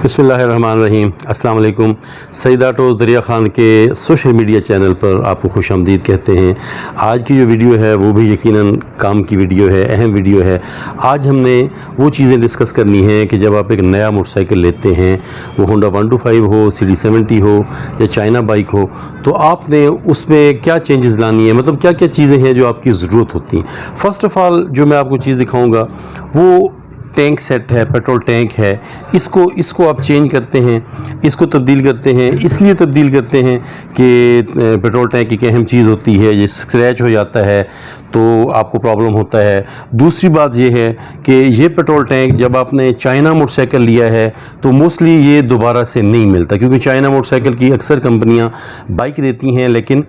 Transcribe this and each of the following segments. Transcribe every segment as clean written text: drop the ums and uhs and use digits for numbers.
बिस्मिल्लाहिर्रहमानिर्रहीम। अस्सलाम वालेकुम। सईद ऑटोज़ दरिया ख़ान के सोशल मीडिया चैनल पर आपको खुश आमदीद कहते हैं। आज की जो वीडियो है वो भी यकीनन काम की वीडियो है, अहम वीडियो है। आज हमने वो चीज़ें डिस्कस करनी हैं कि जब आप एक नया मोटरसाइकिल लेते हैं, वो होंडा 125 हो, CD70 हो या चाइना बाइक हो, तो आपने उसमें क्या चेंजेस लानी है, मतलब क्या क्या चीज़ें हैं जो आपकी ज़रूरत होती हैं। फ़र्स्ट ऑफ़ ऑल जो मैं आपको चीज़ दिखाऊँगा वो टैंक सेट है, पेट्रोल टैंक है। इसको आप चेंज करते हैं, इसको तब्दील करते हैं। इसलिए तब्दील करते हैं कि पेट्रोल टैंक एक अहम चीज़ होती है, ये स्क्रैच हो जाता है तो आपको प्रॉब्लम होता है। दूसरी बात ये है कि ये पेट्रोल टैंक जब आपने चाइना मोटरसाइकिल लिया है तो मोस्टली ये दोबारा से नहीं मिलता, क्योंकि चाइना मोटरसाइकिल की अक्सर कंपनियां बाइक देती हैं लेकिन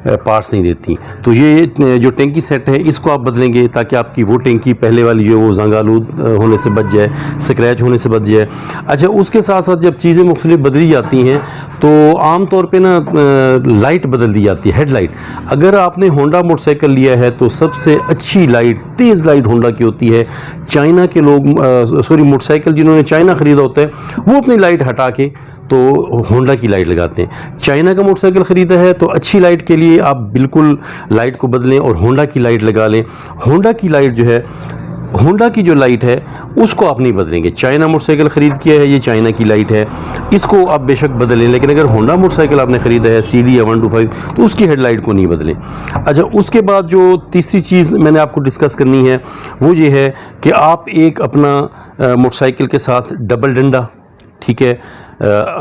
पार्ट्स नहीं देती। तो ये जो टैंकी सेट है इसको आप बदलेंगे ताकि आपकी वो टैंकी पहले वाली जो वो जंग आलूद होने से बच जाए, स्क्रैच होने से बच जाए। अच्छा, उसके साथ साथ जब चीज़ें मुख्तलिफ बदली जाती हैं तो आम तौर पे ना लाइट बदल दी जाती है, हेडलाइट। अगर आपने होंडा मोटरसाइकिल लिया है तो सबसे अच्छी लाइट, तेज़ लाइट होंडा की होती है। चाइना के लोग मोटरसाइकिल जिन्होंने चाइना ख़रीदा होता है वो अपनी लाइट हटा के तो होंडा की लाइट लगाते हैं। चाइना का मोटरसाइकिल ख़रीदा है तो अच्छी लाइट के लिए आप बिल्कुल लाइट को बदलें और होंडा की लाइट लगा लें। होंडा की लाइट जो है, होंडा की जो लाइट है उसको आप नहीं बदलेंगे। चाइना मोटरसाइकिल ख़रीद किया है, ये चाइना की लाइट है, इसको आप बेशक बदलें, लेकिन अगर होंडा मोटरसाइकिल आपने ख़रीदा है CD या 125 तो उसकी हेडलाइट को नहीं बदलें। अच्छा, उसके बाद जो तीसरी चीज़ मैंने आपको डिस्कस करनी है वो ये है कि आप एक अपना मोटरसाइकिल के साथ डबल डंडा, ठीक है,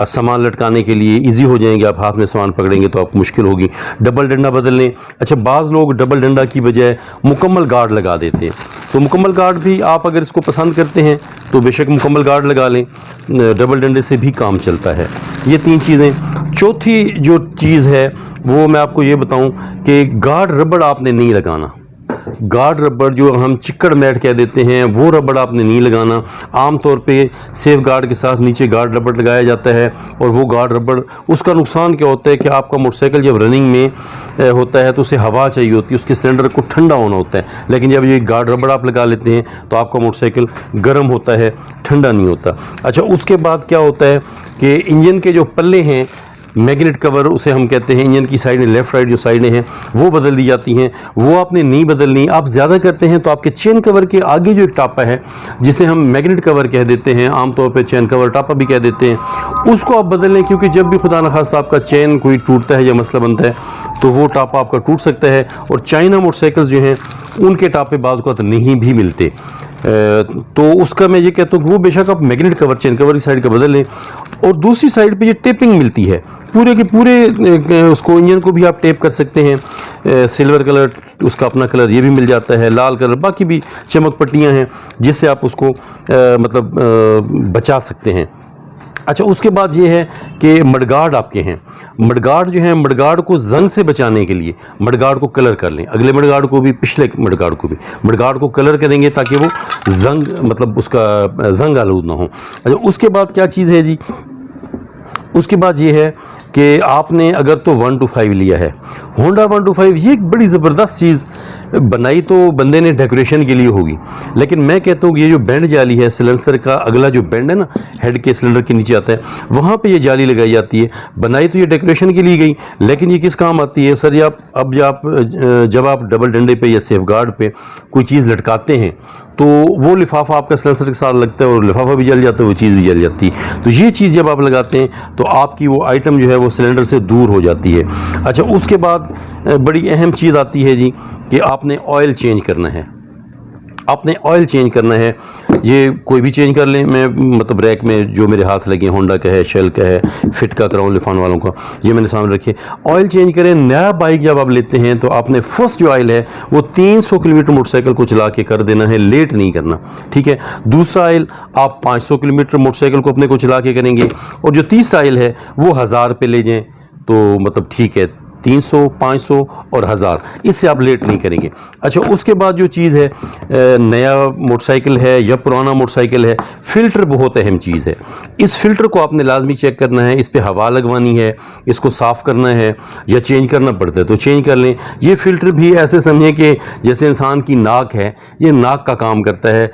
सामान लटकाने के लिए इजी हो जाएंगे। आप हाथ में सामान पकड़ेंगे तो आपको मुश्किल होगी, डबल डंडा बदल लें। अच्छा, बाज़ लोग डबल डंडा की बजाय मुकम्मल गार्ड लगा देते हैं, तो मुकम्मल गार्ड भी आप अगर इसको पसंद करते हैं तो बेशक मुकम्मल गार्ड लगा लें, डबल डंडे से भी काम चलता है। ये तीन चीज़ें। चौथी जो चीज़ है वो मैं आपको ये बताऊं कि गार्ड रबड़ आपने नहीं लगाना। गार्ड रबड़ जो हम चिक्कड़ मैट कह देते हैं वो रबड़ आपने नहीं लगाना। आम तौर पे सेफ गार्ड के साथ नीचे गार्ड रबड़ लगाया जाता है, और वो गार्ड रबड़, उसका नुकसान क्या होता है कि आपका मोटरसाइकिल जब रनिंग में होता है तो उसे हवा चाहिए होती है, उसके सिलेंडर को ठंडा होना होता है। लेकिन जब ये गार्ड रबड़ आप लगा लेते हैं तो आपका मोटरसाइकिल गर्म होता है, ठंडा नहीं होता। अच्छा, उसके बाद क्या होता है कि इंजन के जो पल्ले हैं, मैग्नेट कवर उसे हम कहते हैं, इंजन की साइड में लेफ़्ट राइट जो साइडें हैं वो बदल दी जाती हैं, वो आपने नहीं बदलनी। आप ज़्यादा करते हैं तो आपके चेन कवर के आगे जो एक टापा है जिसे हम मैग्नेट कवर कह देते हैं, आमतौर पे चेन कवर टापा भी कह देते हैं, उसको आप बदल लें, क्योंकि जब भी खुदा न खास्ता आपका चेन कोई टूटता है या मसला बनता है तो वो टापा आपका टूट सकता है। और चाइना मोटरसाइकिल्स जो हैं उनके टापे बाज़ को नहीं भी मिलते, तो उसका मैं ये कहता हूँ कि वो बेशक आप मैग्नेट कवर, चेन कवर की साइड का बदल लें। और दूसरी साइड पे ये टेपिंग मिलती है पूरे के पूरे, उसको इंजन को भी आप टेप कर सकते हैं। सिल्वर कलर उसका अपना कलर ये भी मिल जाता है, लाल कलर, बाकी भी चमक पट्टियाँ हैं जिससे आप उसको बचा सकते हैं। अच्छा, उसके बाद ये है कि मडगार्ड आपके हैं। मडगार्ड जो है, मडगार्ड को जंग से बचाने के लिए मडगार्ड को कलर कर लें, अगले मडगार्ड को भी, पिछले मडगार्ड को भी। मडगार्ड को कलर करेंगे ताकि वो जंग, मतलब उसका जंग आलूद ना हो। अच्छा, उसके बाद क्या चीज़ है जी, उसके बाद ये है कि आपने अगर तो 125 लिया है, होंडा 125, ये एक बड़ी ज़बरदस्त चीज़ बनाई तो बंदे ने डेकोरेशन के लिए होगी, लेकिन मैं कहता हूँ ये जो बैंड जाली है, सिलेंसर का अगला जो बैंड है ना, हेड के सिलेंडर के नीचे आता है, वहाँ पे ये जाली लगाई जाती है। बनाई तो ये डेकोरेशन के लिए गई, लेकिन ये किस काम आती है सर? जब आप डबल डंडे पे या सेफ गार्ड पे कोई चीज़ लटकाते हैं तो वो लिफाफा आपका सिलेंसर के साथ लगता है और लिफाफा भी जल जाता है, वो चीज़ भी जल जाती है। तो ये चीज़ जब आप लगाते हैं तो आपकी वो आइटम जो है वो सिलेंडर से दूर हो जाती है। अच्छा, उसके बाद बड़ी अहम चीज़ आती है जी कि आपने ऑयल चेंज करना है। आपने ऑयल चेंज करना है, ये कोई भी चेंज कर लें। मैं मतलब रैक में जो मेरे हाथ लगे, होंडा का है, शेल का है, फिट का, क्राउन लिफान वालों का, ये मैंने सामने रखे। ऑयल चेंज करें। नया बाइक जब आप लेते हैं तो आपने फर्स्ट जो ऑयल है वो 300 किलोमीटर मोटरसाइकिल को चला के कर देना है, लेट नहीं करना, ठीक है। दूसरा ऑयल आप 500 किलोमीटर मोटरसाइकिल को अपने को चला के करेंगे, और जो तीसरा ऑयल है वो 1000 पे ले जाएँ तो मतलब ठीक है, 300, 500 और 1000, इससे आप लेट नहीं करेंगे। अच्छा, उसके बाद जो चीज़ है, नया मोटरसाइकिल है या पुराना मोटरसाइकिल है, फ़िल्टर बहुत अहम चीज़ है। इस फ़िल्टर को आपने लाजमी चेक करना है, इस पर हवा लगवानी है, इसको साफ़ करना है या चेंज करना पड़ता है तो चेंज कर लें। ये फ़िल्टर भी ऐसे समझें कि जैसे इंसान की नाक है, ये नाक का काम करता है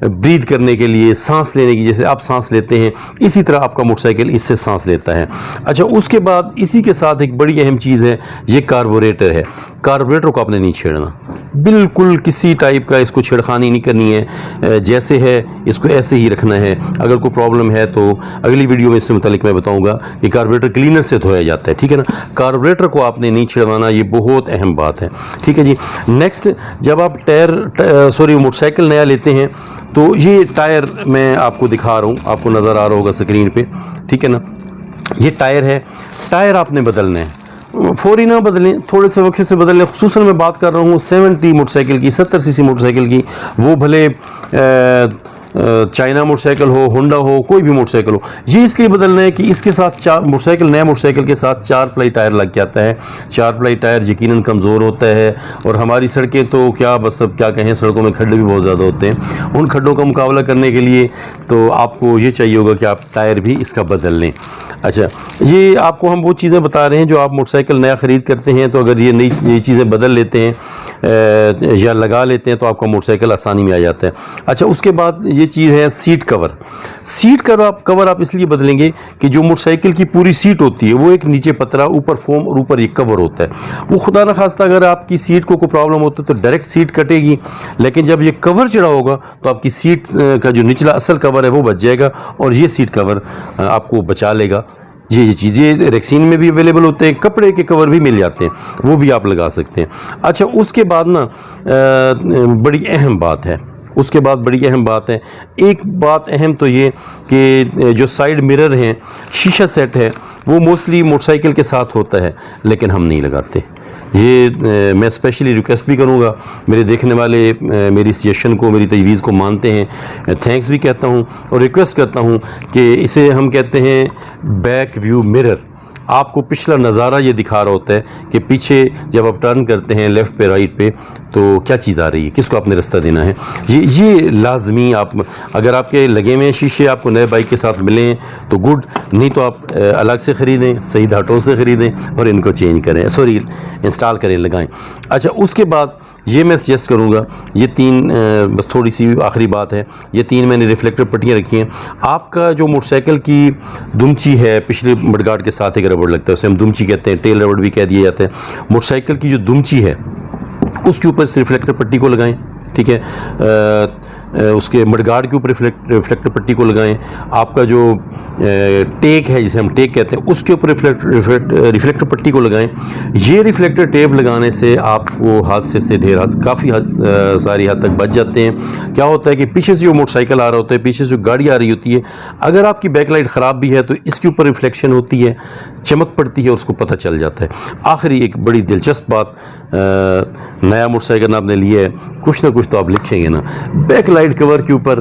ब्रीथ करने के लिए, सांस लेने की, जैसे आप सांस लेते हैं इसी तरह आपका मोटरसाइकिल इससे सांस लेता है। अच्छा, उसके बाद इसी के साथ एक बड़ी अहम चीज़ है, ये कार्बोरेटर है। कार्बोरेटर को आपने नहीं छेड़ना, बिल्कुल किसी टाइप का इसको छेड़खानी नहीं करनी है, जैसे है इसको ऐसे ही रखना है। अगर कोई प्रॉब्लम है तो अगली वीडियो में इससे मुतालिक मैं बताऊंगा कि कार्बोरेटर क्लीनर से धोया जाता है, ठीक है ना। कार्बोरेटर को आपने नहीं छेड़वाना, ये बहुत अहम बात है, ठीक है जी। नेक्स्ट, जब आप मोटरसाइकिल नया लेते हैं तो ये टायर मैं आपको दिखा रहा हूँ, आपको नज़र आ रहा होगा स्क्रीन पे, ठीक है ना। ये टायर है, टायर आपने बदलना है, फौरी ना बदलें, थोड़े से वक्त से बदलें। खुसूसन मैं बात कर रहा हूँ 70 मोटरसाइकिल की, 70 सीसी मोटरसाइकिल की, वो भले चाइना मोटरसाइकिल हो, होंडा हो, कोई भी मोटरसाइकिल हो। ये इसलिए बदलना है कि इसके साथ नया मोटरसाइकिल के साथ 4 प्लाई टायर लग जाता है। 4 प्लाई टायर यकीनन कमज़ोर होता है, और हमारी सड़कें तो क्या बस अब क्या कहें, सड़कों में खड्डे भी बहुत ज़्यादा होते हैं। उन खड्डों का मुकाबला करने के लिए तो आपको ये चाहिए होगा कि आप टायर भी इसका बदल लें। अच्छा, ये आपको हम वो चीज़ें बता रहे हैं जो आप मोटरसाइकिल नया ख़रीद करते हैं, तो अगर ये चीज़ें बदल लेते हैं या लगा लेते हैं तो आपका मोटरसाइकिल आसानी में आ जाता है। अच्छा, उसके बाद ये चीज़ है सीट कवर। सीट कवर आप इसलिए बदलेंगे कि जो मोटरसाइकिल की पूरी सीट होती है वो एक नीचे पतरा, ऊपर फोम और ऊपर एक कवर होता है। वो खुदा न खास्ता अगर आपकी सीट को कोई प्रॉब्लम होती है तो डायरेक्ट सीट कटेगी, लेकिन जब ये कवर चढ़ा होगा तो आपकी सीट का जो निचला असल कवर है वो बच जाएगा, और ये सीट कवर आपको बचा लेगा। ये चीज़ें रेक्सीन में भी अवेलेबल होते हैं, कपड़े के कवर भी मिल जाते हैं, वो भी आप लगा सकते हैं। अच्छा, उसके बाद ना बड़ी अहम बात है, एक बात अहम तो ये कि जो साइड मिरर हैं, शीशा सेट है, वो मोस्टली मोटरसाइकिल के साथ होता है, लेकिन हम नहीं लगाते। ये मैं स्पेशली रिक्वेस्ट भी करूँगा, मेरे देखने वाले मेरी सजेशन को, मेरी तजवीज़ को मानते हैं, थैंक्स भी कहता हूँ और रिक्वेस्ट करता हूँ कि इसे हम कहते हैं बैक व्यू मिरर। आपको पिछला नज़ारा ये दिखा रहा होता है कि पीछे जब आप टर्न करते हैं लेफ़्ट पे राइट पे तो क्या चीज़ आ रही है, किसको आपने रास्ता देना है। ये लाजमी, आप अगर आपके लगे हुए शीशे आपको नए बाइक के साथ मिलें तो गुड, नहीं तो आप अलग से ख़रीदें, सईद ऑटो से ख़रीदें और इनको चेंज करें, इंस्टॉल करें, लगाएं। अच्छा, उसके बाद ये मैं सजेस्ट करूँगा, ये 3 बस थोड़ी सी आखिरी बात है, ये 3 मैंने रिफ्लेक्टर पट्टियाँ रखी हैं। आपका जो मोटरसाइकिल की दुमची है, पिछले मडगार्ड के साथ एक रबड़ लगता है, उसे हम दुमची कहते हैं, टेल रबड़ भी कह दिया जाता है। मोटरसाइकिल की जो दुमची है उसके ऊपर इस रिफ्लेक्टर पट्टी को लगाएं, ठीक है। उसके मडगार्ड के ऊपर रिफ्लेक्टर पट्टी को लगाएं। आपका जो टेक है, जिसे हम टेक कहते हैं, उसके ऊपर रिफ्लेक्टर पट्टी को लगाएं। ये रिफ्लेक्टर टेप लगाने से आपको हादसे से काफ़ी सारी हद तक बच जाते हैं। क्या होता है कि पीछे से जो मोटरसाइकिल आ रहा होता है, पीछे से जो गाड़ी आ रही होती है, अगर आपकी बैकलाइट ख़राब भी है तो इसके ऊपर रिफ्लेक्शन होती है, चमक पड़ती है और उसको पता चल जाता है। आखिरी एक बड़ी दिलचस्प बात, नया मोटरसाइकिल आपने लिया है, कुछ ना कुछ तो आप लिखेंगे ना। बैकलाइट कवर के ऊपर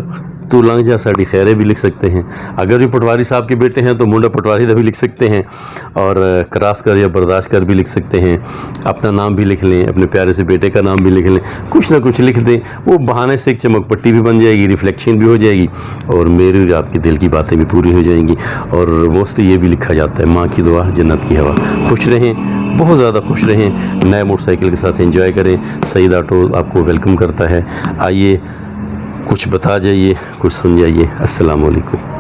तू लंघ जा साड़ी खैरे भी लिख सकते हैं। अगर भी पटवारी साहब के बेटे हैं तो मुंडा पटवारी दा भी लिख सकते हैं, और करास कर या बर्दाश्त कर भी लिख सकते हैं। अपना नाम भी लिख लें, अपने प्यारे से बेटे का नाम भी लिख लें, कुछ ना कुछ लिख दें। वो बहाने से एक चमक पट्टी भी बन जाएगी, रिफ्लेक्शन भी हो जाएगी, और मेरी और आपकी दिल की बातें भी पूरी हो जाएंगी। और मोस्टली ये भी लिखा जाता है, माँ की दुआ जन्नत की हवा। खुश रहें, बहुत ज़्यादा खुश रहें, नए मोटरसाइकिल के साथ एंजॉय करें। सईद ऑटो आपको वेलकम करता है। आइए, कुछ बता जाइए, कुछ सुन जाइए। अस्सलाम वालेकुम।